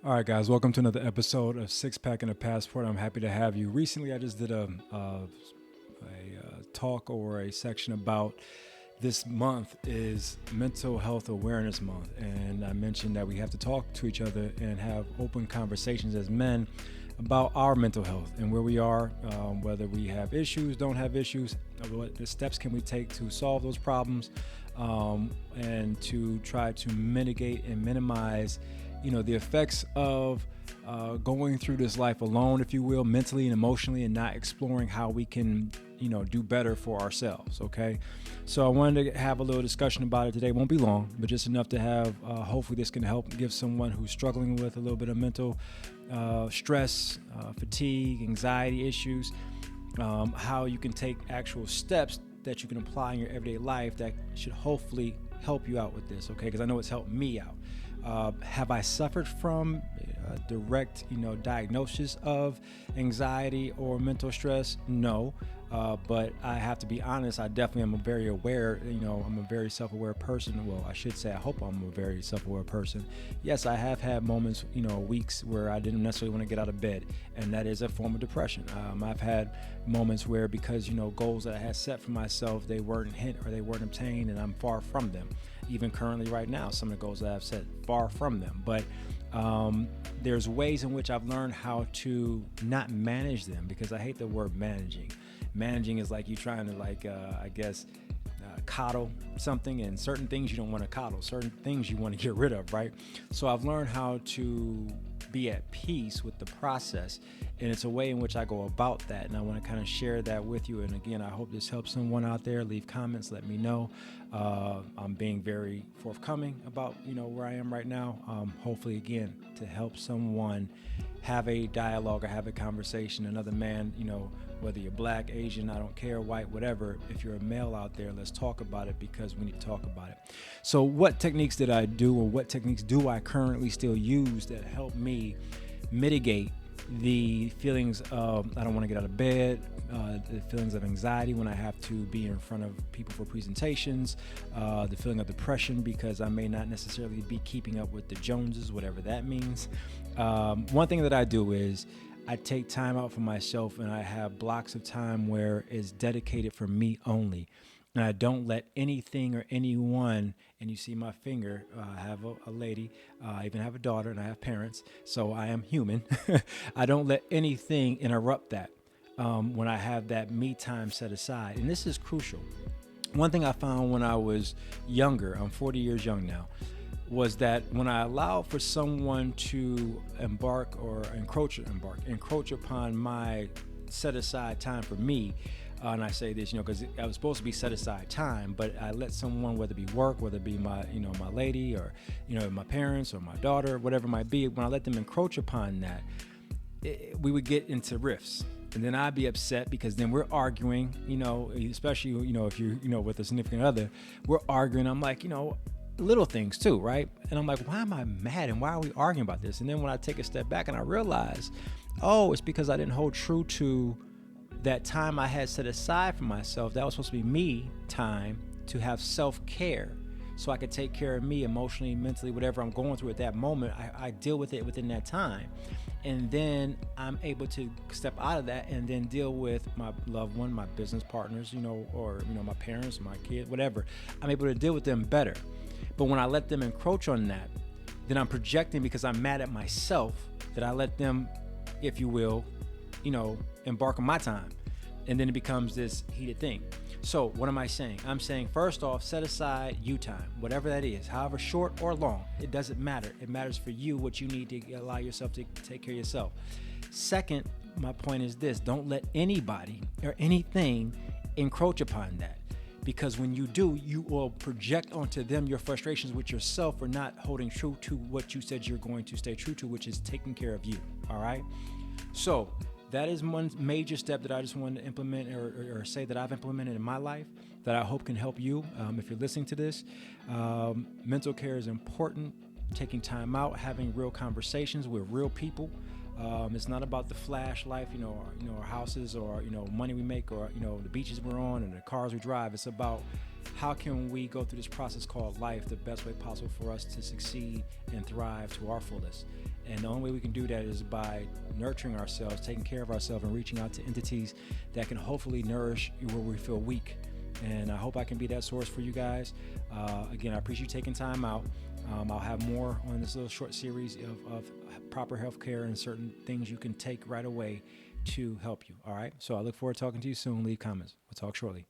All right, guys, welcome to another episode of Six Pack and a Passport. I'm happy to have you. Recently, I just did a talk or a section about this month is Mental Health Awareness Month, and I mentioned that we have to talk to each other and have open conversations as men about our mental health and where we are, whether we have issues, don't have issues, what the steps can we take to solve those problems, and to try to mitigate and minimize the effects of going through this life alone, if you will, mentally and emotionally, and not exploring how we can do better for ourselves. Okay, so I wanted to have a little discussion about it today. It won't be long, but just enough to have hopefully this can help give someone who's struggling with a little bit of mental stress, fatigue, anxiety issues, how you can take actual steps that you can apply in your everyday life that should hopefully help you out with this. Okay, because I know it's helped me out. Have I suffered from direct, diagnosis of anxiety or mental stress? No, but I have to be honest. I definitely am very aware. I'm a very self-aware person. Well, I should say I hope I'm a very self-aware person. Yes, I have had moments, weeks where I didn't necessarily want to get out of bed, and that is a form of depression. I've had moments where because goals that I had set for myself, they weren't hit or they weren't obtained, and I'm far from them. Even currently right now, some of the goals that I've set, far from them. But there's ways in which I've learned how to not manage them, because I hate the word managing. Managing is like you trying to coddle something, and certain things you don't want to coddle, certain things you want to get rid of, right? So I've learned how to be at peace with the process, and it's a way in which I go about that, and I want to kind of share that with you. And again, I hope this helps someone out there. Leave comments, let me know. I'm being very forthcoming about where I am right now, hopefully again to help someone have a dialogue or have a conversation. Another man, whether you're black, Asian, I don't care, white, whatever, if you're a male out there, let's talk about it, because we need to talk about it. So what techniques did I do, or what techniques do I currently still use that help me mitigate the feelings of I don't want to get out of bed, the feelings of anxiety when I have to be in front of people for presentations, the feeling of depression because I may not necessarily be keeping up with the Joneses, whatever that means. One thing that I do is I take time out for myself, and I have blocks of time where it's dedicated for me only. And I don't let anything or anyone, and you see my finger, I have a lady, I even have a daughter, and I have parents, so I am human. I don't let anything interrupt that when I have that me time set aside. And this is crucial. One thing I found when I was younger, I'm 40 years young now, was that when I allowed for someone to encroach upon my set aside time for me, and I say this, because I was supposed to be set aside time, but I let someone, whether it be work, whether it be my lady, or, my parents or my daughter, whatever it might be, when I let them encroach upon that, we would get into rifts. And then I'd be upset because then we're arguing, especially, if you're, with a significant other, we're arguing. I'm like, little things too, right? And I'm like, why am I mad, and why are we arguing about this? And then when I take a step back and I realize, it's because I didn't hold true to that time I had set aside for myself. That was supposed to be me time to have self-care, so I could take care of me emotionally, mentally, whatever I'm going through at that moment. I deal with it within that time, and then I'm able to step out of that and then deal with my loved one, my business partners, or my parents, my kids, whatever. I'm able to deal with them better. But when I let them encroach on that, then I'm projecting, because I'm mad at myself that I let them, if you will, embark on my time. And then it becomes this heated thing. So what am I saying? I'm saying, first off, set aside you time, whatever that is, however short or long, it doesn't matter. It matters for you what you need to allow yourself to take care of yourself. Second, my point is this: don't let anybody or anything encroach upon that. Because when you do, you will project onto them your frustrations with yourself for not holding true to what you said you're going to stay true to, which is taking care of you. All right. So that is one major step that I just wanted to implement or say that I've implemented in my life that I hope can help you. If you're listening to this, mental care is important. Taking time out, having real conversations with real people. It's not about the flash life, our houses, or money we make, or the beaches we're on and the cars we drive. It's about how can we go through this process called life the best way possible for us to succeed and thrive to our fullest. And the only way we can do that is by nurturing ourselves, taking care of ourselves, and reaching out to entities that can hopefully nourish where we feel weak. And I hope I can be that source for you guys. Again, I appreciate you taking time out. I'll have more on this little short series of proper health care and certain things you can take right away to help you. All right. So I look forward to talking to you soon. Leave comments. We'll talk shortly.